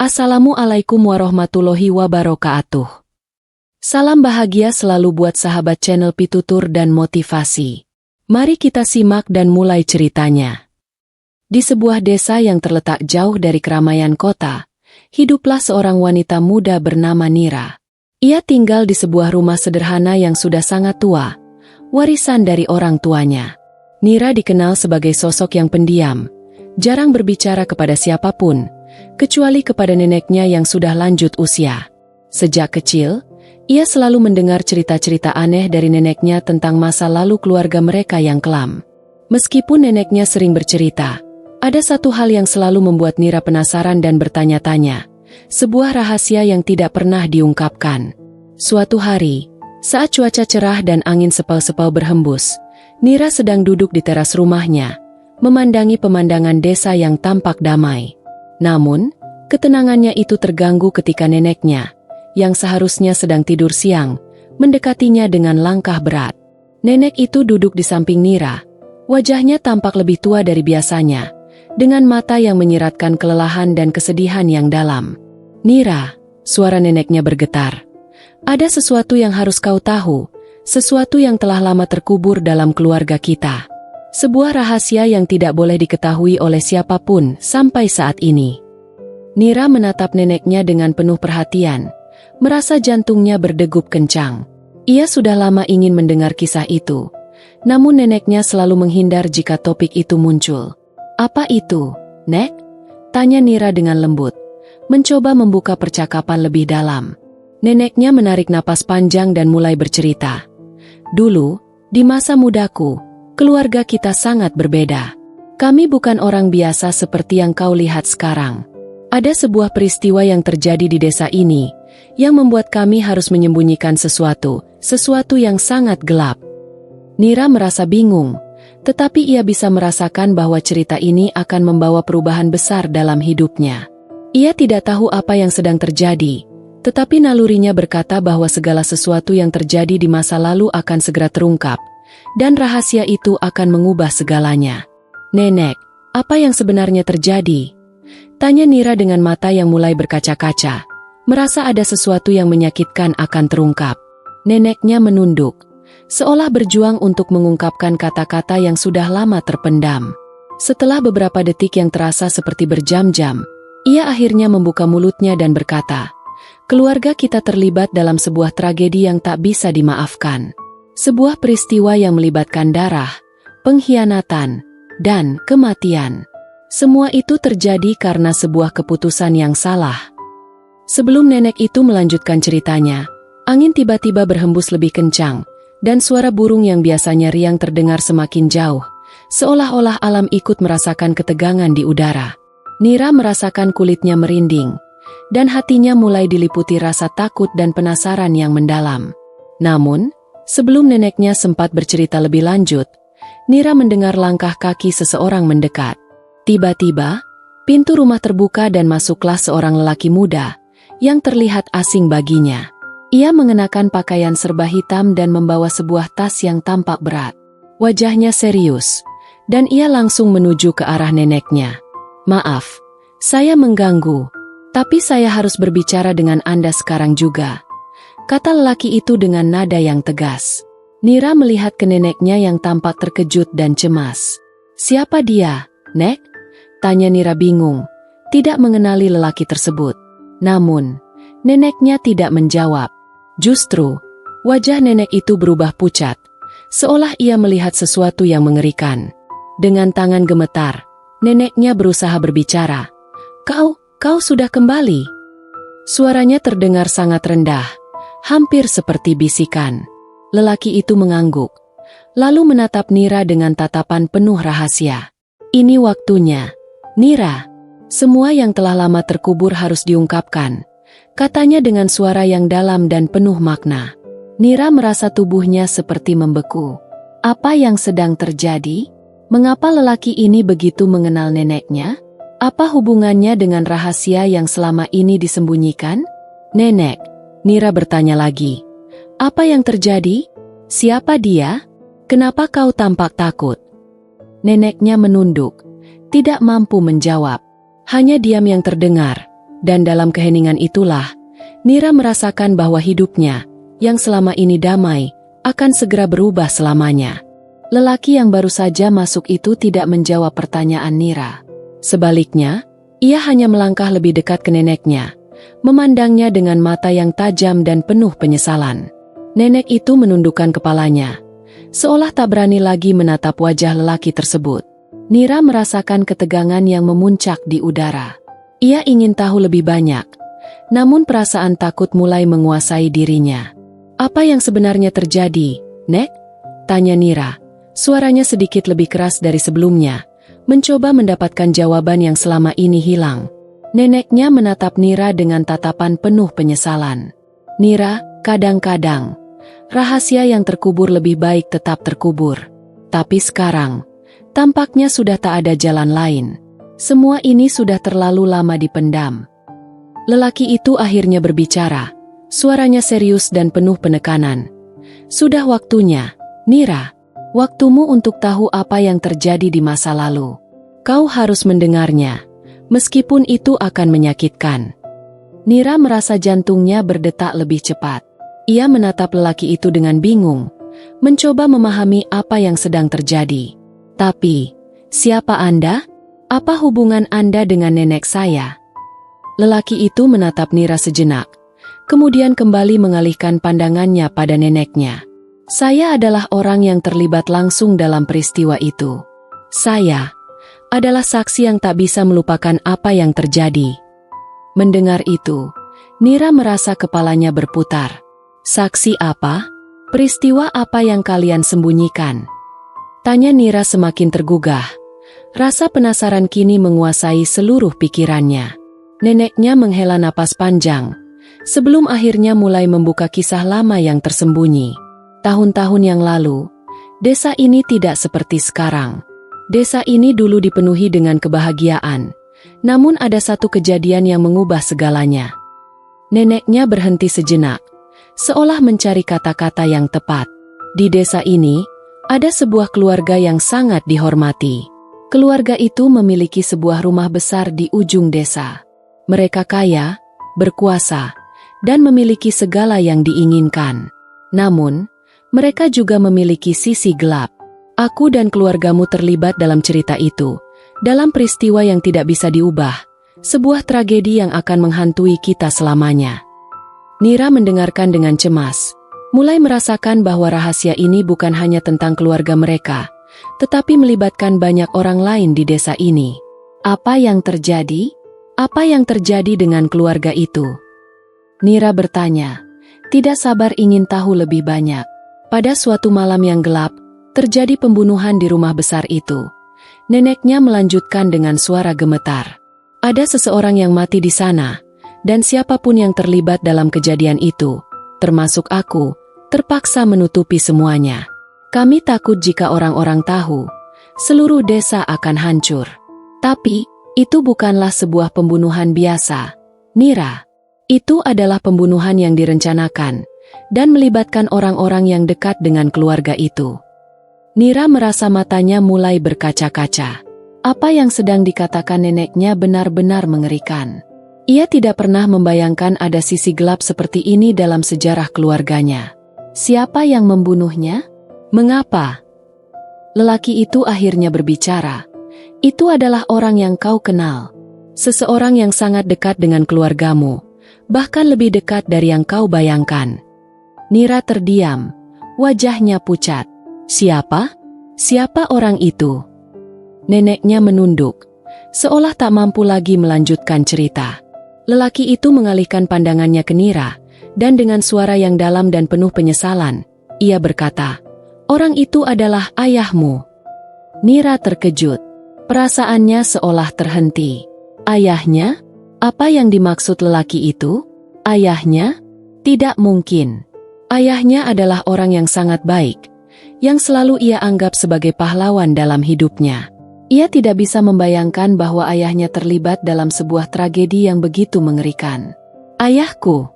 Assalamualaikum warahmatullahi wabarakatuh. Salam bahagia selalu buat sahabat channel Pitutur dan Motivasi. Mari kita simak dan mulai ceritanya. Di sebuah desa yang terletak jauh dari keramaian kota, hiduplah seorang wanita muda bernama Nira. Ia tinggal di sebuah rumah sederhana yang sudah sangat tua, warisan dari orang tuanya. Nira dikenal sebagai sosok yang pendiam, jarang berbicara kepada siapapun, kecuali kepada neneknya yang sudah lanjut usia. Sejak kecil, ia selalu mendengar cerita-cerita aneh dari neneknya tentang masa lalu keluarga mereka yang kelam. Meskipun neneknya sering bercerita, ada satu hal yang selalu membuat Nira penasaran dan bertanya-tanya, sebuah rahasia yang tidak pernah diungkapkan. Suatu hari, saat cuaca cerah dan angin sepal-sepal berhembus, Nira sedang duduk di teras rumahnya, memandangi pemandangan desa yang tampak damai. Namun, ketenangannya itu terganggu ketika neneknya, yang seharusnya sedang tidur siang, mendekatinya dengan langkah berat. Nenek itu duduk di samping Nira. Wajahnya tampak lebih tua dari biasanya, dengan mata yang menyiratkan kelelahan dan kesedihan yang dalam. "Nira," suara neneknya bergetar. "Ada sesuatu yang harus kau tahu, sesuatu yang telah lama terkubur dalam keluarga kita. Sebuah rahasia yang tidak boleh diketahui oleh siapapun sampai saat ini." Nira menatap neneknya dengan penuh perhatian, merasa jantungnya berdegup kencang. Ia sudah lama ingin mendengar kisah itu, namun neneknya selalu menghindar jika topik itu muncul. "Apa itu, Nek?" tanya Nira dengan lembut, mencoba membuka percakapan lebih dalam. Neneknya menarik napas panjang dan mulai bercerita. "Dulu, di masa mudaku, keluarga kita sangat berbeda. Kami bukan orang biasa seperti yang kau lihat sekarang. Ada sebuah peristiwa yang terjadi di desa ini, yang membuat kami harus menyembunyikan sesuatu yang sangat gelap." Nira merasa bingung, tetapi ia bisa merasakan bahwa cerita ini akan membawa perubahan besar dalam hidupnya. Ia tidak tahu apa yang sedang terjadi, tetapi nalurinya berkata bahwa segala sesuatu yang terjadi di masa lalu akan segera terungkap, dan rahasia itu akan mengubah segalanya. "Nenek, apa yang sebenarnya terjadi?" tanya Nira dengan mata yang mulai berkaca-kaca, merasa ada sesuatu yang menyakitkan akan terungkap. Neneknya menunduk, seolah berjuang untuk mengungkapkan kata-kata yang sudah lama terpendam. Setelah beberapa detik yang terasa seperti berjam-jam, ia akhirnya membuka mulutnya dan berkata, "Keluarga kita terlibat dalam sebuah tragedi yang tak bisa dimaafkan. Sebuah peristiwa yang melibatkan darah, pengkhianatan, dan kematian. Semua itu terjadi karena sebuah keputusan yang salah." Sebelum nenek itu melanjutkan ceritanya, angin tiba-tiba berhembus lebih kencang, dan suara burung yang biasanya riang terdengar semakin jauh, seolah-olah alam ikut merasakan ketegangan di udara. Nira merasakan kulitnya merinding, dan hatinya mulai diliputi rasa takut dan penasaran yang mendalam. Namun, sebelum neneknya sempat bercerita lebih lanjut, Nira mendengar langkah kaki seseorang mendekat. Tiba-tiba, pintu rumah terbuka dan masuklah seorang lelaki muda, yang terlihat asing baginya. Ia mengenakan pakaian serba hitam dan membawa sebuah tas yang tampak berat. Wajahnya serius, dan ia langsung menuju ke arah neneknya. "Maaf, saya mengganggu, tapi saya harus berbicara dengan Anda sekarang juga," kata lelaki itu dengan nada yang tegas. Nira melihat ke neneknya yang tampak terkejut dan cemas. "Siapa dia, Nek?" tanya Nira bingung, tidak mengenali lelaki tersebut. Namun, neneknya tidak menjawab. Justru, wajah nenek itu berubah pucat, seolah ia melihat sesuatu yang mengerikan. Dengan tangan gemetar, neneknya berusaha berbicara. Kau sudah kembali?" Suaranya terdengar sangat rendah, hampir seperti bisikan. Lelaki itu mengangguk, lalu menatap Nira dengan tatapan penuh rahasia. "Ini waktunya, Nira. Semua yang telah lama terkubur harus diungkapkan," katanya dengan suara yang dalam dan penuh makna. Nira merasa tubuhnya seperti membeku. Apa yang sedang terjadi? Mengapa lelaki ini begitu mengenal neneknya? Apa hubungannya dengan rahasia yang selama ini disembunyikan? "Nenek," Nira bertanya lagi. "Apa yang terjadi? Siapa dia? Kenapa kau tampak takut?" Neneknya menunduk, tidak mampu menjawab. Hanya diam yang terdengar, Dan dalam keheningan itulah, Nira merasakan bahwa hidupnya, yang selama ini damai, akan segera berubah selamanya. Lelaki yang baru saja masuk itu tidak menjawab pertanyaan Nira. Sebaliknya, ia hanya melangkah lebih dekat ke neneknya, memandangnya dengan mata yang tajam dan penuh penyesalan. Nenek itu menundukkan kepalanya, seolah tak berani lagi menatap wajah lelaki tersebut. Nira merasakan ketegangan yang memuncak di udara. Ia ingin tahu lebih banyak, namun perasaan takut mulai menguasai dirinya. "Apa yang sebenarnya terjadi, Nek?" tanya Nira. Suaranya sedikit lebih keras dari sebelumnya, mencoba mendapatkan jawaban yang selama ini hilang. Neneknya menatap Nira dengan tatapan penuh penyesalan. "Nira, kadang-kadang, rahasia yang terkubur lebih baik tetap terkubur. Tapi sekarang, tampaknya sudah tak ada jalan lain. Semua ini sudah terlalu lama dipendam." Lelaki itu akhirnya berbicara, suaranya serius dan penuh penekanan. "Sudah waktunya, Nira. Waktumu untuk tahu apa yang terjadi di masa lalu. Kau harus mendengarnya, meskipun itu akan menyakitkan." Nira merasa jantungnya berdetak lebih cepat. Ia menatap lelaki itu dengan bingung, mencoba memahami apa yang sedang terjadi. "Tapi, siapa Anda? Apa hubungan Anda dengan nenek saya?" Lelaki itu menatap Nira sejenak, kemudian kembali mengalihkan pandangannya pada neneknya. "Saya adalah orang yang terlibat langsung dalam peristiwa itu. Saya adalah saksi yang tak bisa melupakan apa yang terjadi." Mendengar itu, Nira merasa kepalanya berputar. "Saksi apa? Peristiwa apa yang kalian sembunyikan?" tanya Nira semakin tergugah. Rasa penasaran kini menguasai seluruh pikirannya. Neneknya menghela napas panjang, sebelum akhirnya mulai membuka kisah lama yang tersembunyi. Tahun-tahun yang lalu, desa ini tidak seperti sekarang. Desa ini dulu dipenuhi dengan kebahagiaan, namun ada satu kejadian yang mengubah segalanya. Neneknya berhenti sejenak, seolah mencari kata-kata yang tepat. Di desa ini, ada sebuah keluarga yang sangat dihormati. Keluarga itu memiliki sebuah rumah besar di ujung desa. Mereka kaya, berkuasa, dan memiliki segala yang diinginkan. Namun, mereka juga memiliki sisi gelap. Aku dan keluargamu terlibat dalam cerita itu, dalam peristiwa yang tidak bisa diubah, sebuah tragedi yang akan menghantui kita selamanya. Nira mendengarkan dengan cemas, mulai merasakan bahwa rahasia ini bukan hanya tentang keluarga mereka, tetapi melibatkan banyak orang lain di desa ini. Apa yang terjadi? Apa yang terjadi dengan keluarga itu? Nira bertanya, tidak sabar ingin tahu lebih banyak. Pada suatu malam yang gelap, terjadi pembunuhan di rumah besar itu. Neneknya melanjutkan dengan suara gemetar. Ada seseorang yang mati di sana, dan siapapun yang terlibat dalam kejadian itu, termasuk aku, terpaksa menutupi semuanya. Kami takut jika orang-orang tahu, seluruh desa akan hancur. Tapi, itu bukanlah sebuah pembunuhan biasa, Nira. Itu adalah pembunuhan yang direncanakan, dan melibatkan orang-orang yang dekat dengan keluarga itu. Nira merasa matanya mulai berkaca-kaca. Apa yang sedang dikatakan neneknya benar-benar mengerikan. Ia tidak pernah membayangkan ada sisi gelap seperti ini dalam sejarah keluarganya. Siapa yang membunuhnya? Mengapa? Lelaki itu akhirnya berbicara. Itu adalah orang yang kau kenal. Seseorang yang sangat dekat dengan keluargamu, bahkan lebih dekat dari yang kau bayangkan. Nira terdiam, wajahnya pucat. Siapa? Siapa orang itu? Neneknya menunduk, seolah tak mampu lagi melanjutkan cerita. Lelaki itu mengalihkan pandangannya ke Nira, dan dengan suara yang dalam dan penuh penyesalan, ia berkata, "Orang itu adalah ayahmu." Nira terkejut. Perasaannya seolah terhenti. Ayahnya? Apa yang dimaksud lelaki itu? Ayahnya? Tidak mungkin. Ayahnya adalah orang yang sangat baik, yang selalu ia anggap sebagai pahlawan dalam hidupnya. Ia tidak bisa membayangkan bahwa ayahnya terlibat dalam sebuah tragedi yang begitu mengerikan. Ayahku.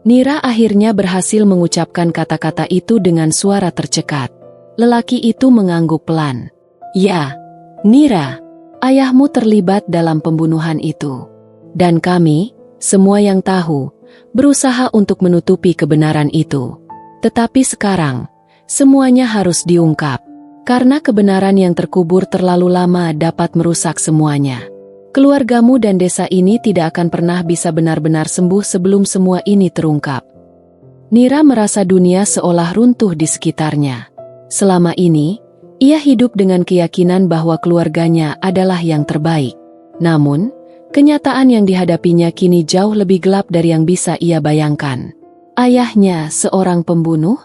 Nira akhirnya berhasil mengucapkan kata-kata itu dengan suara tercekat. Lelaki itu mengangguk pelan. Ya, Nira, ayahmu terlibat dalam pembunuhan itu. Dan kami, semua yang tahu, berusaha untuk menutupi kebenaran itu. Tetapi sekarang, semuanya harus diungkap. Karena kebenaran yang terkubur terlalu lama dapat merusak semuanya. Keluargamu dan desa ini tidak akan pernah bisa benar-benar sembuh sebelum semua ini terungkap. Nira merasa dunia seolah runtuh di sekitarnya. Selama ini, ia hidup dengan keyakinan bahwa keluarganya adalah yang terbaik. Namun, kenyataan yang dihadapinya kini jauh lebih gelap dari yang bisa ia bayangkan. Ayahnya seorang pembunuh?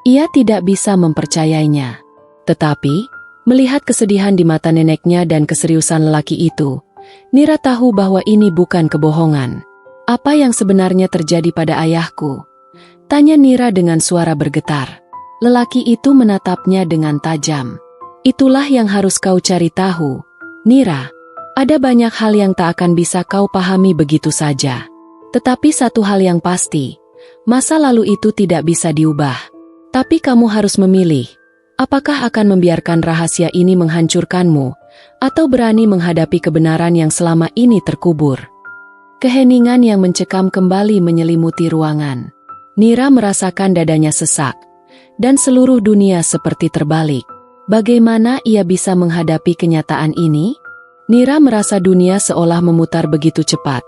Ia tidak bisa mempercayainya. Tetapi, melihat kesedihan di mata neneknya dan keseriusan lelaki itu, Nira tahu bahwa ini bukan kebohongan. Apa yang sebenarnya terjadi pada ayahku? Tanya Nira dengan suara bergetar. Lelaki itu menatapnya dengan tajam. Itulah yang harus kau cari tahu, Nira. Ada banyak hal yang tak akan bisa kau pahami begitu saja. Tetapi satu hal yang pasti, masa lalu itu tidak bisa diubah. Tapi kamu harus memilih. Apakah akan membiarkan rahasia ini menghancurkanmu, atau berani menghadapi kebenaran yang selama ini terkubur? Keheningan yang mencekam kembali menyelimuti ruangan. Nira merasakan dadanya sesak, dan seluruh dunia seperti terbalik. Bagaimana ia bisa menghadapi kenyataan ini? Nira merasa dunia seolah memutar begitu cepat,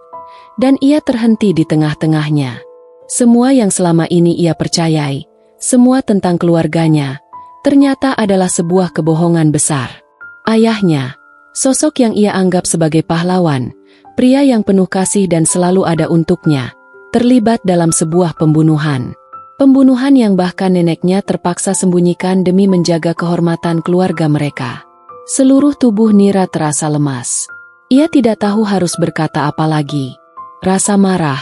dan ia terhenti di tengah-tengahnya. Semua yang selama ini ia percayai, semua tentang keluarganya, ternyata adalah sebuah kebohongan besar. Ayahnya, sosok yang ia anggap sebagai pahlawan, pria yang penuh kasih dan selalu ada untuknya, terlibat dalam sebuah pembunuhan. Pembunuhan yang bahkan neneknya terpaksa sembunyikan demi menjaga kehormatan keluarga mereka. Seluruh tubuh Nira terasa lemas. Ia tidak tahu harus berkata apa lagi. Rasa marah,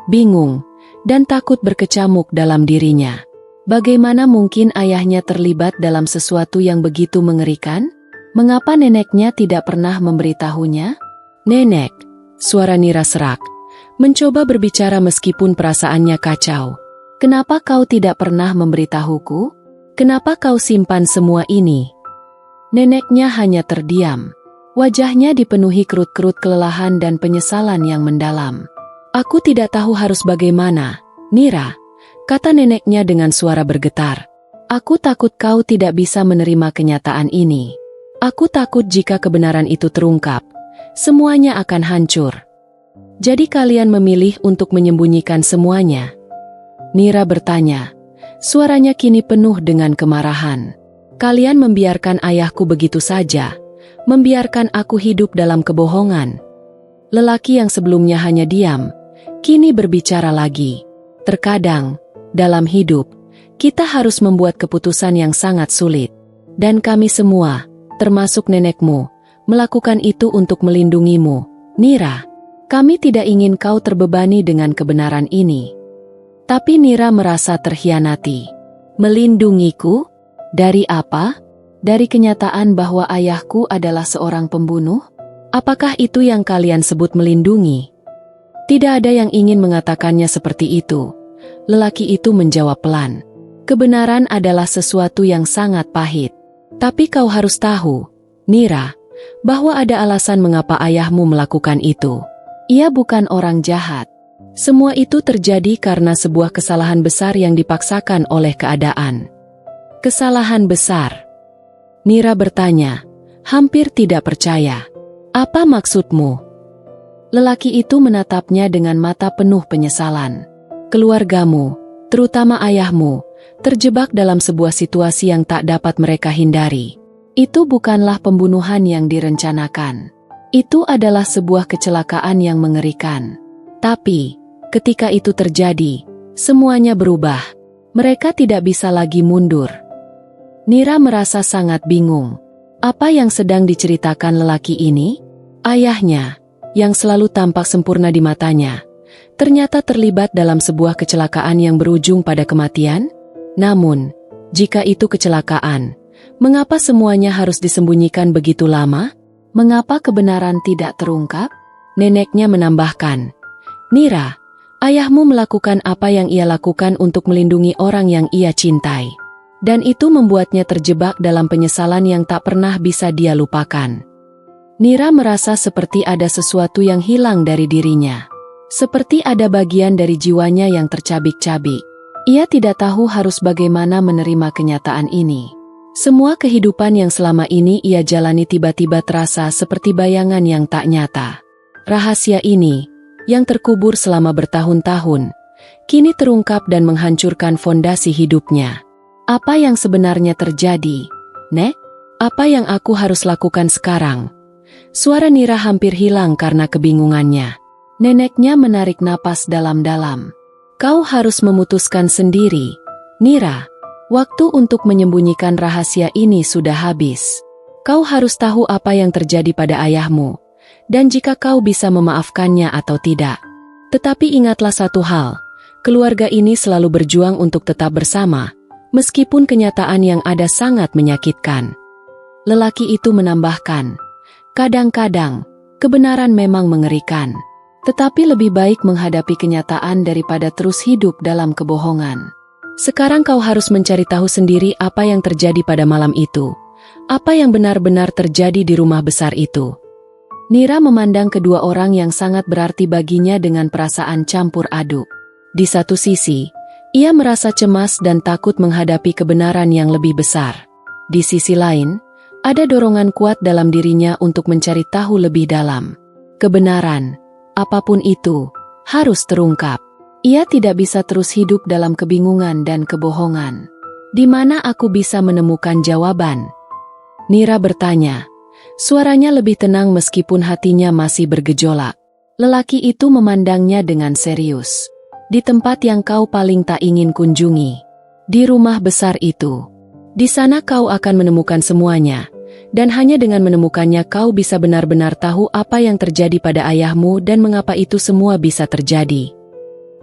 bingung, dan takut berkecamuk dalam dirinya. Bagaimana mungkin ayahnya terlibat dalam sesuatu yang begitu mengerikan? Mengapa neneknya tidak pernah memberitahunya? Nenek, suara Nira serak, mencoba berbicara meskipun perasaannya kacau. Kenapa kau tidak pernah memberitahuku? Kenapa kau simpan semua ini? Neneknya hanya terdiam. Wajahnya dipenuhi kerut-kerut kelelahan dan penyesalan yang mendalam. Aku tidak tahu harus bagaimana, Nira, kata neneknya dengan suara bergetar. Aku takut kau tidak bisa menerima kenyataan ini. Aku takut jika kebenaran itu terungkap, semuanya akan hancur. Jadi kalian memilih untuk menyembunyikan semuanya? Nira bertanya. Suaranya kini penuh dengan kemarahan. Kalian membiarkan ayahku begitu saja, membiarkan aku hidup dalam kebohongan. Lelaki yang sebelumnya hanya diam, kini berbicara lagi. Terkadang, dalam hidup, kita harus membuat keputusan yang sangat sulit. Dan kami semua, termasuk nenekmu, melakukan itu untuk melindungimu, Nira. Kami tidak ingin kau terbebani dengan kebenaran ini. Tapi Nira merasa terhianati. Melindungiku? Dari apa? Dari kenyataan bahwa ayahku adalah seorang pembunuh? Apakah itu yang kalian sebut melindungi? Tidak ada yang ingin mengatakannya seperti itu. Lelaki itu menjawab pelan. Kebenaran adalah sesuatu yang sangat pahit. Tapi kau harus tahu, Nira, bahwa ada alasan mengapa ayahmu melakukan itu. Ia bukan orang jahat. Semua itu terjadi karena sebuah kesalahan besar yang dipaksakan oleh keadaan. Kesalahan besar? Nira bertanya, hampir tidak percaya. Apa maksudmu? Lelaki itu menatapnya dengan mata penuh penyesalan. Keluargamu, terutama ayahmu, terjebak dalam sebuah situasi yang tak dapat mereka hindari. Itu bukanlah pembunuhan yang direncanakan. Itu adalah sebuah kecelakaan yang mengerikan. Tapi, ketika itu terjadi, semuanya berubah. Mereka tidak bisa lagi mundur. Nira merasa sangat bingung. Apa yang sedang diceritakan lelaki ini? Ayahnya, yang selalu tampak sempurna di matanya, ternyata terlibat dalam sebuah kecelakaan yang berujung pada kematian? Namun, jika itu kecelakaan, mengapa semuanya harus disembunyikan begitu lama? Mengapa kebenaran tidak terungkap? Neneknya menambahkan, Nira, ayahmu melakukan apa yang ia lakukan untuk melindungi orang yang ia cintai. Dan itu membuatnya terjebak dalam penyesalan yang tak pernah bisa dia lupakan. Nira merasa seperti ada sesuatu yang hilang dari dirinya. Seperti ada bagian dari jiwanya yang tercabik-cabik. Ia tidak tahu harus bagaimana menerima kenyataan ini. Semua kehidupan yang selama ini ia jalani tiba-tiba terasa seperti bayangan yang tak nyata. Rahasia ini, yang terkubur selama bertahun-tahun, kini terungkap dan menghancurkan fondasi hidupnya. Apa yang sebenarnya terjadi, Nek? Apa yang aku harus lakukan sekarang? Suara Nira hampir hilang karena kebingungannya. Neneknya menarik napas dalam-dalam. Kau harus memutuskan sendiri, Nira. Waktu untuk menyembunyikan rahasia ini sudah habis. Kau harus tahu apa yang terjadi pada ayahmu, dan jika kau bisa memaafkannya atau tidak. Tetapi ingatlah satu hal, keluarga ini selalu berjuang untuk tetap bersama, meskipun kenyataan yang ada sangat menyakitkan. Lelaki itu menambahkan, kadang-kadang, kebenaran memang mengerikan, tetapi lebih baik menghadapi kenyataan daripada terus hidup dalam kebohongan. Sekarang kau harus mencari tahu sendiri apa yang terjadi pada malam itu. Apa yang benar-benar terjadi di rumah besar itu. Nira memandang kedua orang yang sangat berarti baginya dengan perasaan campur aduk. Di satu sisi, ia merasa cemas dan takut menghadapi kebenaran yang lebih besar. Di sisi lain, ada dorongan kuat dalam dirinya untuk mencari tahu lebih dalam. Kebenaran, apapun itu, harus terungkap. Ia tidak bisa terus hidup dalam kebingungan dan kebohongan. Di mana aku bisa menemukan jawaban? Nira bertanya. Suaranya lebih tenang meskipun hatinya masih bergejolak. Lelaki itu memandangnya dengan serius. Di tempat yang kau paling tak ingin kunjungi. Di rumah besar itu. Di sana kau akan menemukan semuanya. Dan hanya dengan menemukannya kau bisa benar-benar tahu apa yang terjadi pada ayahmu dan mengapa itu semua bisa terjadi.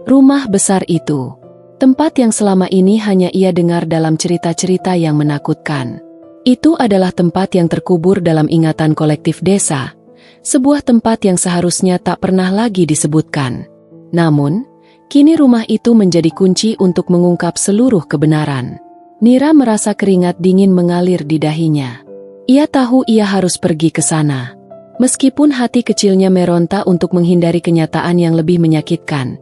Rumah besar itu, tempat yang selama ini hanya ia dengar dalam cerita-cerita yang menakutkan. Itu adalah tempat yang terkubur dalam ingatan kolektif desa, sebuah tempat yang seharusnya tak pernah lagi disebutkan. Namun, kini rumah itu menjadi kunci untuk mengungkap seluruh kebenaran. Nira merasa keringat dingin mengalir di dahinya. Ia tahu ia harus pergi ke sana. Meskipun hati kecilnya meronta untuk menghindari kenyataan yang lebih menyakitkan,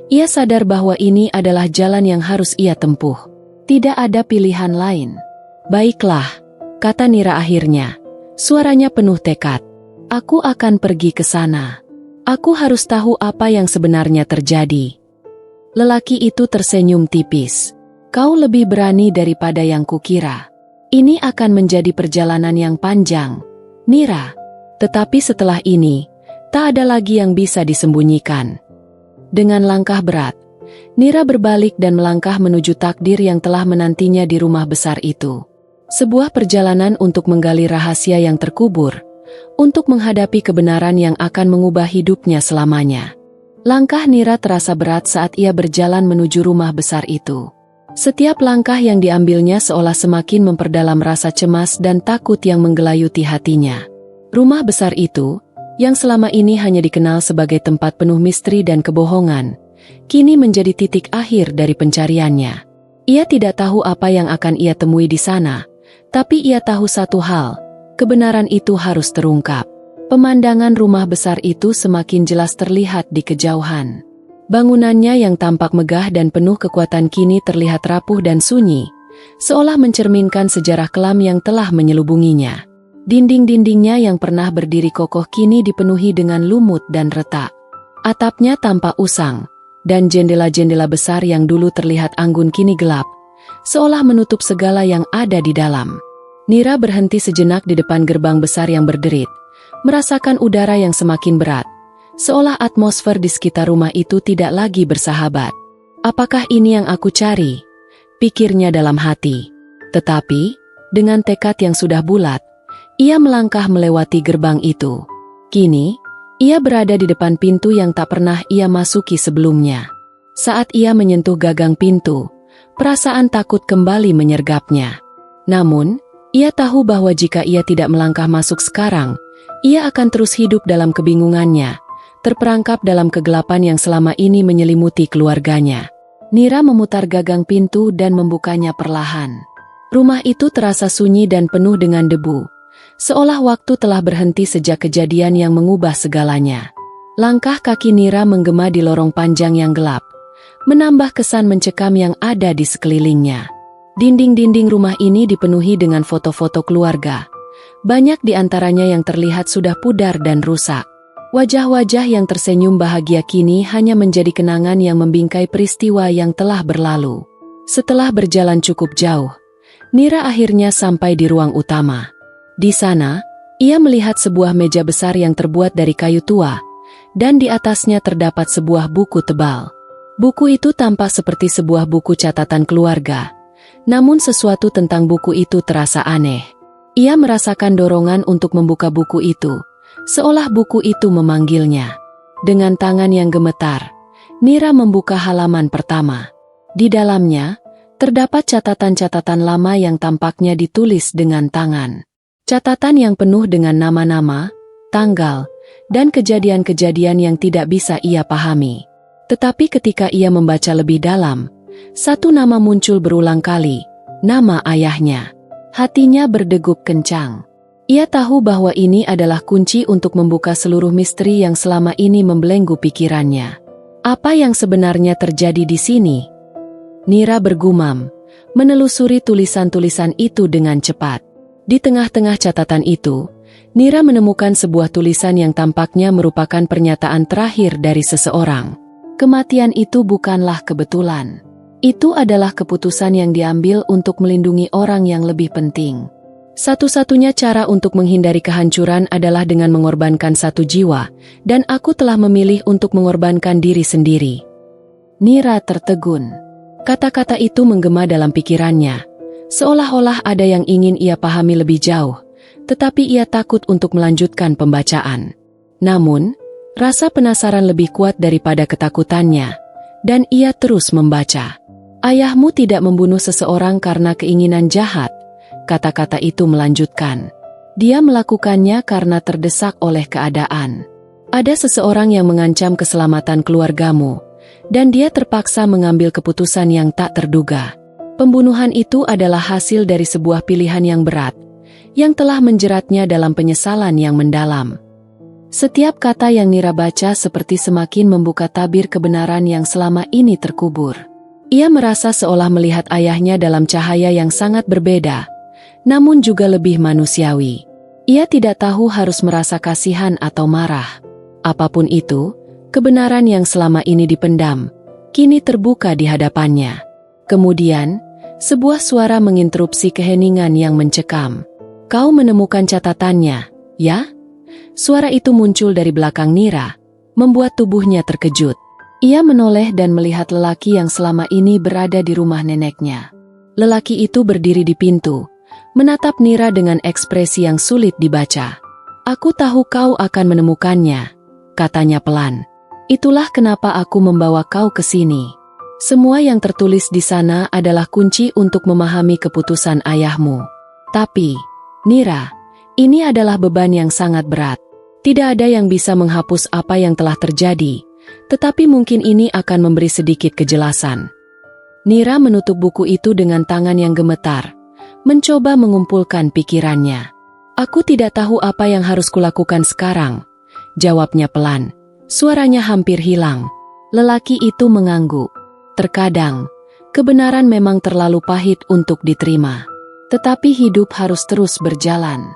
ia sadar bahwa ini adalah jalan yang harus ia tempuh. Tidak ada pilihan lain. Baiklah, kata Nira akhirnya. Suaranya penuh tekad. Aku akan pergi ke sana. Aku harus tahu apa yang sebenarnya terjadi. Lelaki itu tersenyum tipis. Kau lebih berani daripada yang kukira. Ini akan menjadi perjalanan yang panjang, Nira. Tetapi setelah ini, tak ada lagi yang bisa disembunyikan. Dengan langkah berat, Nira berbalik dan melangkah menuju takdir yang telah menantinya di rumah besar itu. Sebuah perjalanan untuk menggali rahasia yang terkubur, untuk menghadapi kebenaran yang akan mengubah hidupnya selamanya. Langkah Nira terasa berat saat ia berjalan menuju rumah besar itu. Setiap langkah yang diambilnya seolah semakin memperdalam rasa cemas dan takut yang menggelayuti hatinya. Rumah besar itu, yang selama ini hanya dikenal sebagai tempat penuh misteri dan kebohongan, kini menjadi titik akhir dari pencariannya. Ia tidak tahu apa yang akan ia temui di sana, tapi ia tahu satu hal, kebenaran itu harus terungkap. Pemandangan rumah besar itu semakin jelas terlihat di kejauhan. Bangunannya yang tampak megah dan penuh kekuatan kini terlihat rapuh dan sunyi, seolah mencerminkan sejarah kelam yang telah menyelubunginya. Dinding-dindingnya yang pernah berdiri kokoh kini dipenuhi dengan lumut dan retak. Atapnya tampak usang, dan jendela-jendela besar yang dulu terlihat anggun kini gelap, seolah menutup segala yang ada di dalam. Nira berhenti sejenak di depan gerbang besar yang berderit, merasakan udara yang semakin berat, seolah atmosfer di sekitar rumah itu tidak lagi bersahabat. Apakah ini yang aku cari? Pikirnya dalam hati. Tetapi, dengan tekad yang sudah bulat, ia melangkah melewati gerbang itu. Kini, ia berada di depan pintu yang tak pernah ia masuki sebelumnya. Saat ia menyentuh gagang pintu, perasaan takut kembali menyergapnya. Namun, ia tahu bahwa jika ia tidak melangkah masuk sekarang, ia akan terus hidup dalam kebingungannya, terperangkap dalam kegelapan yang selama ini menyelimuti keluarganya. Nira memutar gagang pintu dan membukanya perlahan. Rumah itu terasa sunyi dan penuh dengan debu, seolah waktu telah berhenti sejak kejadian yang mengubah segalanya. Langkah kaki Nira menggema di lorong panjang yang gelap, menambah kesan mencekam yang ada di sekelilingnya. Dinding-dinding rumah ini dipenuhi dengan foto-foto keluarga. Banyak di antaranya yang terlihat sudah pudar dan rusak. Wajah-wajah yang tersenyum bahagia kini hanya menjadi kenangan yang membingkai peristiwa yang telah berlalu. Setelah berjalan cukup jauh, Nira akhirnya sampai di ruang utama. Di sana, ia melihat sebuah meja besar yang terbuat dari kayu tua, dan di atasnya terdapat sebuah buku tebal. Buku itu tampak seperti sebuah buku catatan keluarga, namun sesuatu tentang buku itu terasa aneh. Ia merasakan dorongan untuk membuka buku itu, seolah buku itu memanggilnya. Dengan tangan yang gemetar, Nira membuka halaman pertama. Di dalamnya, terdapat catatan-catatan lama yang tampaknya ditulis dengan tangan. Catatan yang penuh dengan nama-nama, tanggal, dan kejadian-kejadian yang tidak bisa ia pahami. Tetapi ketika ia membaca lebih dalam, satu nama muncul berulang kali, nama ayahnya. Hatinya berdegup kencang. Ia tahu bahwa ini adalah kunci untuk membuka seluruh misteri yang selama ini membelenggu pikirannya. Apa yang sebenarnya terjadi di sini? Nira bergumam, menelusuri tulisan-tulisan itu dengan cepat. Di tengah-tengah catatan itu, Nira menemukan sebuah tulisan yang tampaknya merupakan pernyataan terakhir dari seseorang. Kematian itu bukanlah kebetulan. Itu adalah keputusan yang diambil untuk melindungi orang yang lebih penting. Satu-satunya cara untuk menghindari kehancuran adalah dengan mengorbankan satu jiwa, dan aku telah memilih untuk mengorbankan diri sendiri. Nira tertegun. Kata-kata itu menggema dalam pikirannya, seolah-olah ada yang ingin ia pahami lebih jauh, tetapi ia takut untuk melanjutkan pembacaan. Namun, rasa penasaran lebih kuat daripada ketakutannya, dan ia terus membaca. Ayahmu tidak membunuh seseorang karena keinginan jahat, kata-kata itu melanjutkan. Dia melakukannya karena terdesak oleh keadaan. Ada seseorang yang mengancam keselamatan keluargamu, dan dia terpaksa mengambil keputusan yang tak terduga. Pembunuhan itu adalah hasil dari sebuah pilihan yang berat, yang telah menjeratnya dalam penyesalan yang mendalam. Setiap kata yang Nira baca seperti semakin membuka tabir kebenaran yang selama ini terkubur. Ia merasa seolah melihat ayahnya dalam cahaya yang sangat berbeda, namun juga lebih manusiawi. Ia tidak tahu harus merasa kasihan atau marah. Apapun itu, kebenaran yang selama ini dipendam, kini terbuka di hadapannya. Kemudian, sebuah suara menginterupsi keheningan yang mencekam. Kau menemukan catatannya, ya? Suara itu muncul dari belakang Nira, membuat tubuhnya terkejut. Ia menoleh dan melihat lelaki yang selama ini berada di rumah neneknya. Lelaki itu berdiri di pintu, menatap Nira dengan ekspresi yang sulit dibaca. Aku tahu kau akan menemukannya, katanya pelan. Itulah kenapa aku membawa kau ke sini. Semua yang tertulis di sana adalah kunci untuk memahami keputusan ayahmu. Tapi, Nira, ini adalah beban yang sangat berat. Tidak ada yang bisa menghapus apa yang telah terjadi, tetapi mungkin ini akan memberi sedikit kejelasan. Nira menutup buku itu dengan tangan yang gemetar, mencoba mengumpulkan pikirannya. Aku tidak tahu apa yang harus kulakukan sekarang, jawabnya pelan. Suaranya hampir hilang. Lelaki itu mengangguk. Terkadang, kebenaran memang terlalu pahit untuk diterima. Tetapi hidup harus terus berjalan.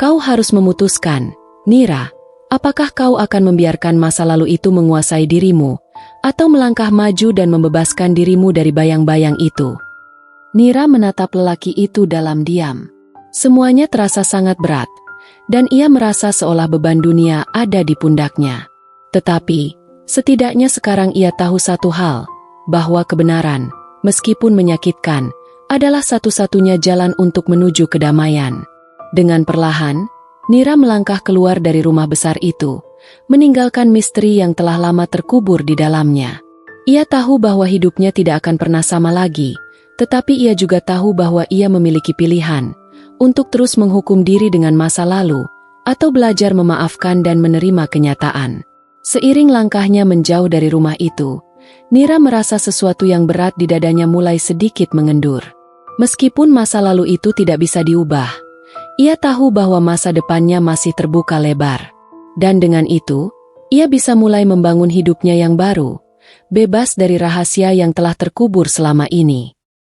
Kau harus memutuskan, Nira, apakah kau akan membiarkan masa lalu itu menguasai dirimu, atau melangkah maju dan membebaskan dirimu dari bayang-bayang itu. Nira menatap lelaki itu dalam diam. Semuanya terasa sangat berat, dan ia merasa seolah beban dunia ada di pundaknya. Tetapi, setidaknya sekarang ia tahu satu hal, bahwa kebenaran, meskipun menyakitkan, adalah satu-satunya jalan untuk menuju kedamaian. Dengan perlahan, Nira melangkah keluar dari rumah besar itu, meninggalkan misteri yang telah lama terkubur di dalamnya. Ia tahu bahwa hidupnya tidak akan pernah sama lagi, tetapi ia juga tahu bahwa ia memiliki pilihan, untuk terus menghukum diri dengan masa lalu, atau belajar memaafkan dan menerima kenyataan. Seiring langkahnya menjauh dari rumah itu, Nira merasa sesuatu yang berat di dadanya mulai sedikit mengendur. Meskipun masa lalu itu tidak bisa diubah, Ia tahu bahwa masa depannya masih terbuka lebar. Dan dengan itu, ia bisa mulai membangun hidupnya yang baru, bebas dari rahasia yang telah terkubur selama ini.